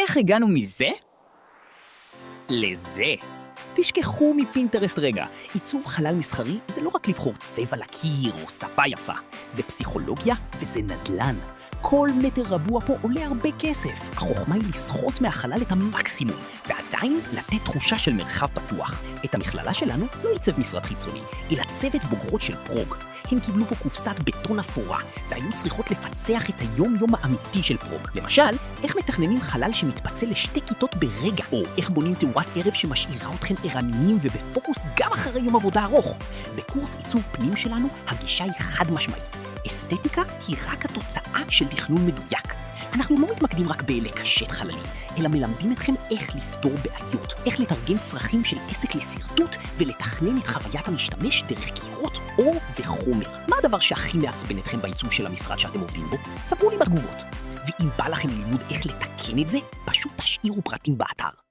איך הגענו מזה? לזה. תשכחו מפינטרסט רגע. עיצוב חלל מסחרי זה לא רק לבחור צבע לקיר או ספה יפה. זה פסיכולוגיה וזה נדל"ן. כל מטר רבוע פה עולה הרבה כסף. החוכמה היא לסחוט מהחלל את המקסימום, ועדיין לתת תחושה של מרחב פתוח. את המכללה שלנו לא ייצב משרד חיצוני, אלא צוות בוגרות של פרוג. הן קיבלו פה קופסת בטון אפורה, והיו צריכות לפצח את היום-יום האמיתי של פרוג. למשל, איך מתכננים חלל שמתפצל לשתי כיתות ברגע, או איך בונים תאורת ערב שמשאירה אתכם ערניים ובפוקוס גם אחרי יום עבודה ארוך. בקורס עיצוב פנים שלנו, הגישה היא חד משמעית. אסתטיקה היא רק התוצאה של תכנון מדויק. אנחנו לא מתמקדים רק בלקשט חללים, אלא מלמדים אתכם איך לפתור בעיות, איך לתרגם צרכים של עסק לסרטוט ולתכנן את חוויית המשתמש דרך קירות, אור וחומר. מה הדבר שהכי מעצבן אתכם בעיצוב של המשרד שאתם עובדים בו? ספרו לי בתגובות. ואם בא לכם ללמוד איך לתקן את זה, פשוט תשאירו פרטים באתר.